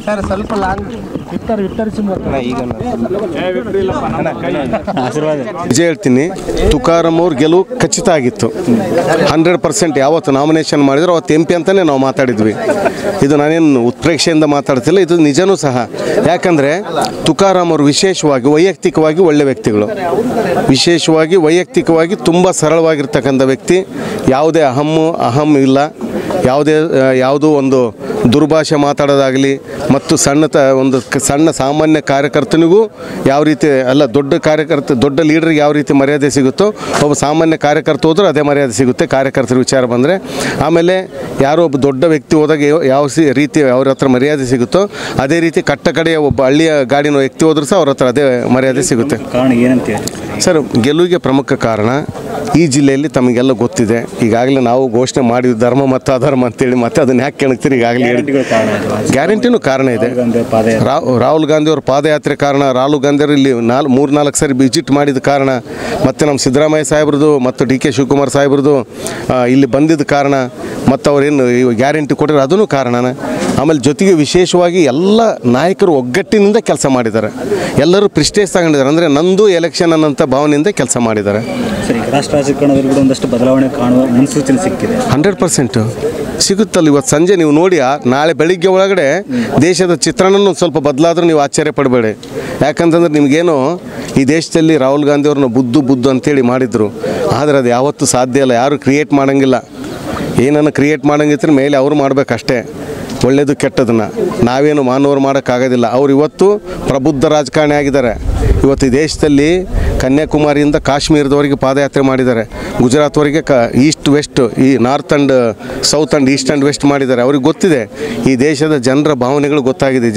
Sir ಸ್ವಲ್ಪ long ವಿಸ್ತರಿಸಿ ನಿಜ ಹೇಳ್ತೀನಿ, ತುಕಾರಾಮ್ ಅವ್ರ ಗೆಲುವು ಖಚಿತ ಆಗಿತ್ತು. 100% ಯಾವತ್ತು ನಾಮಿನೇಷನ್ ಮಾಡಿದ್ರು ಅವತ್ತು MP ಅಂತಲೇ ನಾವು ಮಾತಾಡಿದ್ವಿ. ಇದು ನಾನೇನು ಉತ್ಪ್ರೇಕ್ಷೆಯಿಂದ ಮಾತಾಡ್ತಿಲ್ಲ, ಇದು ನಿಜನೂ ಸಹ. ಯಾಕಂದರೆ ತುಕಾರಾಮ್ ಅವರು ವಿಶೇಷವಾಗಿ ವೈಯಕ್ತಿಕವಾಗಿ ಒಳ್ಳೆ ವ್ಯಕ್ತಿಗಳು, ವಿಶೇಷವಾಗಿ ವೈಯಕ್ತಿಕವಾಗಿ ತುಂಬ ಸರಳವಾಗಿರ್ತಕ್ಕಂಥ ವ್ಯಕ್ತಿ. ಯಾವುದೇ ಅಹಂ ಇಲ್ಲ, ಯಾವುದೋ ಒಂದು ದುರ್ಭಾಷೆ ಮಾತಾಡೋದಾಗಲಿ ಮತ್ತು ಸಣ್ಣ ಸಾಮಾನ್ಯ ಕಾರ್ಯಕರ್ತನಿಗೂ ಯಾವ ರೀತಿ ಅಲ್ಲ, ದೊಡ್ಡ ಲೀಡರ್ಗೆ ಯಾವ ರೀತಿ ಮರ್ಯಾದೆ ಸಿಗುತ್ತೋ ಒಬ್ಬ ಸಾಮಾನ್ಯ ಕಾರ್ಯಕರ್ತ ಹೋದರೂ ಅದೇ ಮರ್ಯಾದೆ ಸಿಗುತ್ತೆ ಕಾರ್ಯಕರ್ತರ ವಿಚಾರ ಬಂದರೆ. ಆಮೇಲೆ ಯಾರೋ ಒಬ್ಬ ದೊಡ್ಡ ವ್ಯಕ್ತಿ ಹೋದಾಗ ಯಾವ ರೀತಿ ಅವ್ರ ಹತ್ರ ಮರ್ಯಾದೆ ಸಿಗುತ್ತೋ ಅದೇ ರೀತಿ ಕಡೆಯ ಒಬ್ಬ ಹಳ್ಳಿಯ ಗಾಡಿನ ವ್ಯಕ್ತಿ ಹೋದ್ರೂ ಸಹ ಅವ್ರ ಹತ್ರ ಅದೇ ಮರ್ಯಾದೆ ಸಿಗುತ್ತೆ. ಸರ್, ಗೆಲುವಿಗೆ ಪ್ರಮುಖ ಕಾರಣ ಈ ಜಿಲ್ಲೆಯಲ್ಲಿ ತಮಗೆಲ್ಲ ಗೊತ್ತಿದೆ. ಈಗಾಗಲೇ ನಾವು ಘೋಷಣೆ ಮಾಡಿದ್ವಿ ಧರ್ಮ ಮತ್ತು ಅಧರ್ಮ ಅಂತೇಳಿ, ಮತ್ತೆ ಅದನ್ನು ಯಾಕೆ ಕೆಣಕ್ತೀರಿ? ಈಗಾಗಲೇ ಗ್ಯಾರಂಟಿನೂ ಕಾರಣ ಇದೆ. ರಾಹುಲ್ ಗಾಂಧಿ ಅವ್ರ ಪಾದಯಾತ್ರೆ ಕಾರಣ, ರಾಹುಲ್ ಗಾಂಧಿ ಅವರು ಇಲ್ಲಿ 3-4 ಸಾರಿ ವಿಸಿಟ್ ಮಾಡಿದ ಕಾರಣ, ಮತ್ತು ನಮ್ಮ ಸಿದ್ದರಾಮಯ್ಯ ಸಾಹೇಬ್ರದ್ದು ಮತ್ತು DK ಶಿವಕುಮಾರ್ ಸಾಹೇಬ್ರದ್ದು ಇಲ್ಲಿ ಬಂದಿದ್ದ ಕಾರಣ, ಮತ್ತು ಅವರೇನು ಗ್ಯಾರಂಟಿ ಕೊಟ್ಟರೆ ಅದೂ ಕಾರಣನ. ಆಮೇಲೆ ಜೊತೆಗೆ ವಿಶೇಷವಾಗಿ ಎಲ್ಲ ನಾಯಕರು ಒಗ್ಗಟ್ಟಿನಿಂದ ಕೆಲಸ ಮಾಡಿದ್ದಾರೆ, ಎಲ್ಲರೂ ಪ್ರಿಸ್ಟೇಜ್ ತಗೊಂಡಿದ್ದಾರೆ. ಅಂದರೆ ನಂದು ಎಲೆಕ್ಷನ್ ಅನ್ನೋಂಥ ಭಾವನೆಯಿಂದ ಕೆಲಸ ಮಾಡಿದ್ದಾರೆ. ರಾಷ್ಟ್ರ ರಾಜಕಾರಣದಲ್ಲಿ ಕೂಡ ಒಂದಷ್ಟು ಬದಲಾವಣೆ ಕಾಣುವ ಮುನ್ಸೂಚನೆ ಸಿಕ್ಕಿದೆ. 100% ಸಿಗುತ್ತಲ್ಲ. ಇವತ್ತು ಸಂಜೆ ನೀವು ನೋಡಿ, ನಾಳೆ ಬೆಳಿಗ್ಗೆ ಒಳಗಡೆ ದೇಶದ ಚಿತ್ರಣನೂ ಸ್ವಲ್ಪ ಬದಲಾದರೂ ನೀವು ಆಶ್ಚರ್ಯ ಪಡಬೇಡಿ. ಯಾಕಂತಂದ್ರೆ ನಿಮಗೇನು ಈ ದೇಶದಲ್ಲಿ ರಾಹುಲ್ ಗಾಂಧಿ ಅವ್ರನ್ನ ಬುದ್ಧು ಅಂತೇಳಿ ಮಾಡಿದರು, ಆದರೆ ಅದು ಯಾವತ್ತೂ ಸಾಧ್ಯ ಇಲ್ಲ. ಯಾರು ಕ್ರಿಯೇಟ್ ಮಾಡೋಂಗಿಲ್ಲ. ಏನನ್ನು ಕ್ರಿಯೇಟ್ ಮಾಡೋಂಗಿದ್ರೆ ಮೇಲೆ ಅವರು ಮಾಡಬೇಕಷ್ಟೇ, ಒಳ್ಳೆಯದು ಕೆಟ್ಟದನ್ನು. ನಾವೇನು ಮಾನವರು ಮಾಡೋಕ್ಕಾಗೋದಿಲ್ಲ. ಅವರು ಇವತ್ತು ಪ್ರಬುದ್ಧ ರಾಜಕಾರಣಿ ಆಗಿದ್ದಾರೆ. ಇವತ್ತು ಈ ದೇಶದಲ್ಲಿ ಕನ್ಯಾಕುಮಾರಿಯಿಂದ ಕಾಶ್ಮೀರದವರೆಗೆ ಪಾದಯಾತ್ರೆ ಮಾಡಿದ್ದಾರೆ, ಗುಜರಾತ್ವರೆಗೆ ಈಸ್ಟ್ ವೆಸ್ಟ್, ಈ north and south and east and west ಮಾಡಿದ್ದಾರೆ. ಅವ್ರಿಗೆ ಗೊತ್ತಿದೆ, ಈ ದೇಶದ ಜನರ ಭಾವನೆಗಳು ಗೊತ್ತಾಗಿದೆ,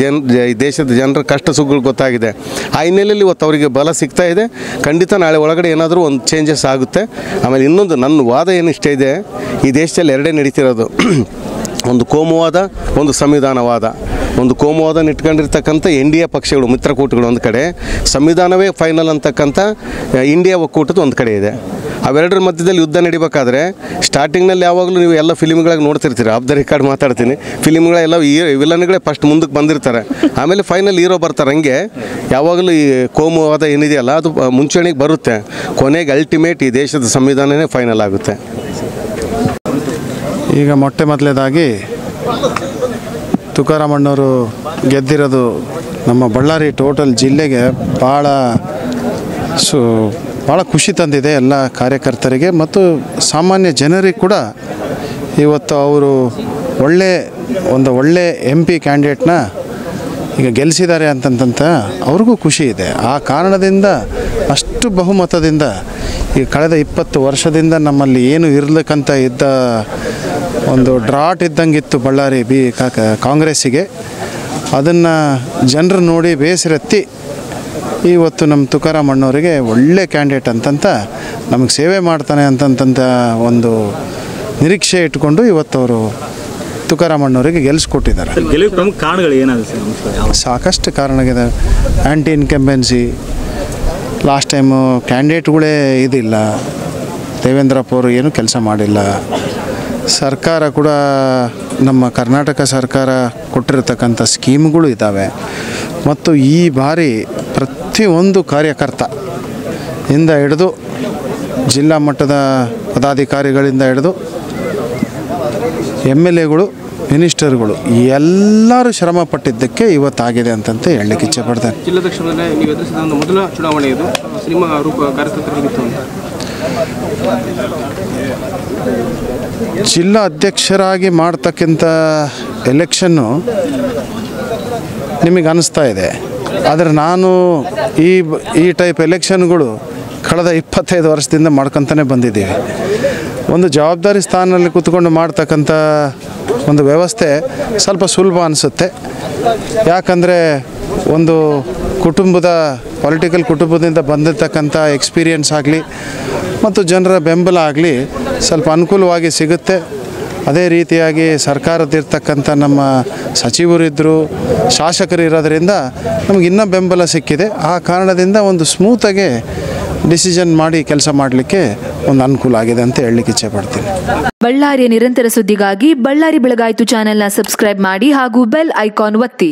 ಈ ದೇಶದ ಜನರ ಕಷ್ಟ ಸುಖಗಳು ಗೊತ್ತಾಗಿದೆ. ಆ ಹಿನ್ನೆಲೆಯಲ್ಲಿ ಇವತ್ತು ಅವರಿಗೆ ಬಲ ಸಿಗ್ತಾ ಇದೆ. ಖಂಡಿತ ನಾಳೆ ಒಳಗಡೆ ಏನಾದರೂ ಒಂದು ಚೇಂಜಸ್ ಆಗುತ್ತೆ. ಆಮೇಲೆ ಇನ್ನೊಂದು ನನ್ನ ವಾದ ಏನಿಷ್ಟ ಇದೆ, ಈ ದೇಶದಲ್ಲಿ ಎರಡೇ ನಡೀತಿರೋದು, ಒಂದು ಕೋಮುವಾದ, ಒಂದು ಸಂವಿಧಾನವಾದ. ಒಂದು ಕೋಮುವಾದ ಇಟ್ಕೊಂಡಿರ್ತಕ್ಕಂಥ NDA ಪಕ್ಷಗಳು, ಮಿತ್ರಕೂಟಗಳು ಒಂದು ಕಡೆ, ಸಂವಿಧಾನವೇ ಫೈನಲ್ ಅಂತಕ್ಕಂಥ ಇಂಡಿಯಾ ಒಕ್ಕೂಟದ ಒಂದು ಕಡೆ ಇದೆ. ಅವೆರಡರ ಮಧ್ಯದಲ್ಲಿ ಯುದ್ಧ ನಡಿಬೇಕಾದ್ರೆ ಸ್ಟಾರ್ಟಿಂಗ್ನಲ್ಲಿ ಯಾವಾಗಲೂ ನೀವು ಎಲ್ಲ ಫಿಲಿಮ್ಗಳಾಗಿ ನೋಡ್ತಿರ್ತೀರಿ, ಆಫ್ ದ ರೆಕಾರ್ಡ್ ಮಾತಾಡ್ತೀನಿ, ಫಿಲಿಮ್ಗಳೆಲ್ಲ ವಿಲನ್ಗಳೇ ಫಸ್ಟ್ ಮುಂದಕ್ಕೆ ಬಂದಿರ್ತಾರೆ, ಆಮೇಲೆ ಫೈನಲ್ ಹೀರೋ ಬರ್ತಾರೆ. ಹಂಗೆ ಯಾವಾಗಲೂ ಈ ಕೋಮುವಾದ ಏನಿದೆಯಲ್ಲ ಅದು ಮುಂಚೂಣಿಗೆ ಬರುತ್ತೆ, ಕೊನೆಗೆ ಅಲ್ಟಿಮೇಟ್ ಈ ದೇಶದ ಸಂವಿಧಾನವೇ ಫೈನಲ್ ಆಗುತ್ತೆ. ಈಗ ಮೊದಲೇದಾಗಿ ತುಕಾರಾಮ್ ಅಣ್ಣವರು ಗೆದ್ದಿರೋದು ನಮ್ಮ ಬಳ್ಳಾರಿ ಟೋಟಲ್ ಜಿಲ್ಲೆಗೆ ಭಾಳ ಖುಷಿ ತಂದಿದೆ ಎಲ್ಲ ಕಾರ್ಯಕರ್ತರಿಗೆ ಮತ್ತು ಸಾಮಾನ್ಯ ಜನರಿಗೆ ಕೂಡ. ಇವತ್ತು ಅವರು ಒಳ್ಳೆ MP ಕ್ಯಾಂಡಿಡೇಟ್ನ ಈಗ ಗೆಲ್ಲಿಸಿದ್ದಾರೆ ಅಂತಂತ ಅವ್ರಿಗೂ ಖುಷಿ ಇದೆ. ಆ ಕಾರಣದಿಂದ ಅಷ್ಟು ಬಹುಮತದಿಂದ ಈಗ ಕಳೆದ 20 ವರ್ಷದಿಂದ ನಮ್ಮಲ್ಲಿ ಏನು ಇರಲಿಕ್ಕಂತ ಇದ್ದ ಒಂದು ಡ್ರಾಟ್ ಇದ್ದಂಗಿತ್ತು ಬಳ್ಳಾರಿ ಕಾಂಗ್ರೆಸ್ಸಿಗೆ, ಅದನ್ನು ಜನರು ನೋಡಿ ಬೇಸರತ್ತಿ ಇವತ್ತು ನಮ್ಮ ತುಕಾರಾಮ್ ಅಣ್ಣವರಿಗೆ ಒಳ್ಳೆ ಕ್ಯಾಂಡಿಡೇಟ್ ಅಂತಂತ ನಮಗೆ ಸೇವೆ ಮಾಡ್ತಾನೆ ಅಂತಂತ ಒಂದು ನಿರೀಕ್ಷೆ ಇಟ್ಕೊಂಡು ಇವತ್ತು ಅವರು ತುಕಾರಾಮ್ ಅಣ್ಣವರಿಗೆ ಗೆಲ್ಲಿಸ್ಕೊಟ್ಟಿದ್ದಾರೆ. ಪ್ರಮುಖ ಕಾರಣಗಳು ಏನಾಗುತ್ತೆ? ಸಾಕಷ್ಟು ಕಾರಣಗಳಿದೆ. ಆ್ಯಂಟಿ ಇನ್ಕಂಬೆನ್ಸಿ, ಲಾಸ್ಟ್ ಟೈಮು ಕ್ಯಾಂಡಿಡೇಟ್ಗಳೇ ಇದಿಲ್ಲ, ದೇವೇಂದ್ರಪ್ಪ ಅವರು ಏನೂ ಕೆಲಸ ಮಾಡಿಲ್ಲ. ಸರ್ಕಾರ ಕೂಡ ನಮ್ಮ ಕರ್ನಾಟಕ ಸರ್ಕಾರ ಕೊಟ್ಟಿರತಕ್ಕಂಥ ಸ್ಕೀಮ್ಗಳು ಇದ್ದಾವೆ. ಮತ್ತು ಈ ಬಾರಿ ಪ್ರತಿಯೊಂದು ಕಾರ್ಯಕರ್ತ ಇಂದ ಹಿಡಿದು ಜಿಲ್ಲಾ ಮಟ್ಟದ ಪದಾಧಿಕಾರಿಗಳಿಂದ ಹಿಡಿದು MLAಗಳು, ಮಿನಿಸ್ಟರ್ಗಳು ಎಲ್ಲರೂ ಶ್ರಮ ಪಟ್ಟಿದ್ದಕ್ಕೆ ಇವತ್ತಾಗಿದೆ ಅಂತಂತ ಹೇಳಲಿಕ್ಕೆ ಇಚ್ಛೆ ಪಡ್ತೇನೆ. ಜಿಲ್ಲಾಧ್ಯಕ್ಷರೇ, ನೀವು ಎದುರಿಸಿದ ಒಂದು ಮೊದಲ ಚುನಾವಣೆ ಇದು, ಸಿನಿಮಾ ರೂಪ ಕಾರ್ಯಕರ್ತರಿಗಿತ್ತು ಅಂತ. ಜಿಲ್ಲಾ ಅಧ್ಯಕ್ಷರಾಗಿ ಮಾಡ್ತಕ್ಕಂಥ ಎಲೆಕ್ಷನ್ನು ನಿಮಗೆ ಅನ್ನಿಸ್ತಾ ಇದೆ, ಆದರೆ ನಾನು ಈ ಟೈಪ್ ಎಲೆಕ್ಷನ್ಗಳು ಕಳೆದ 25 ವರ್ಷದಿಂದ ಮಾಡ್ಕೊತಾನೆ ಬಂದಿದ್ದೀವಿ. ಒಂದು ಜವಾಬ್ದಾರಿ ಸ್ಥಾನದಲ್ಲಿ ಕೂತ್ಕೊಂಡು ಮಾಡ್ತಕ್ಕಂಥ ಒಂದು ವ್ಯವಸ್ಥೆ ಸ್ವಲ್ಪ ಸುಲಭ ಅನಿಸುತ್ತೆ. ಯಾಕಂದರೆ ಒಂದು ಪೊಲಿಟಿಕಲ್ ಕುಟುಂಬದಿಂದ ಬಂದಿರತಕ್ಕಂಥ ಎಕ್ಸ್ಪೀರಿಯನ್ಸ್ ಆಗಲಿ ಮತ್ತು ಜನರ ಬೆಂಬಲ ಆಗಲಿ ಸ್ವಲ್ಪ ಅನುಕೂಲವಾಗಿ ಸಿಗುತ್ತೆ. ಅದೇ ರೀತಿಯಾಗಿ ಸರ್ಕಾರದಿರ್ತಕ್ಕಂಥ ನಮ್ಮ ಸಚಿವರಿದ್ದರು, ಶಾಸಕರು ಇರೋದರಿಂದ ನಮಗೆ ಇನ್ನೂ ಬೆಂಬಲ ಸಿಕ್ಕಿದೆ. ಆ ಕಾರಣದಿಂದ ಒಂದು ಸ್ಮೂತಾಗಿ ಡಿಸಿಷನ್ ಮಾಡಿ ಕೆಲಸ ಮಾಡಲಿಕ್ಕೆ ಒಂದು ಅನುಕೂಲ ಆಗಿದೆ ಅಂತ ಹೇಳಲಿಕ್ಕೆ ಇಚ್ಛೆ ಪಡ್ತೀನಿ. ಬಳ್ಳಾರಿಯ ನಿರಂತರ ಸುದ್ದಿಗಾಗಿ ಬಳ್ಳಾರಿ ಬೆಳಗಾಯಿತು ಚಾನೆಲ್ನ ಸಬ್ಸ್ಕ್ರೈಬ್ ಮಾಡಿ ಹಾಗೂ ಬೆಲ್ ಐಕಾನ್ ಒತ್ತಿ.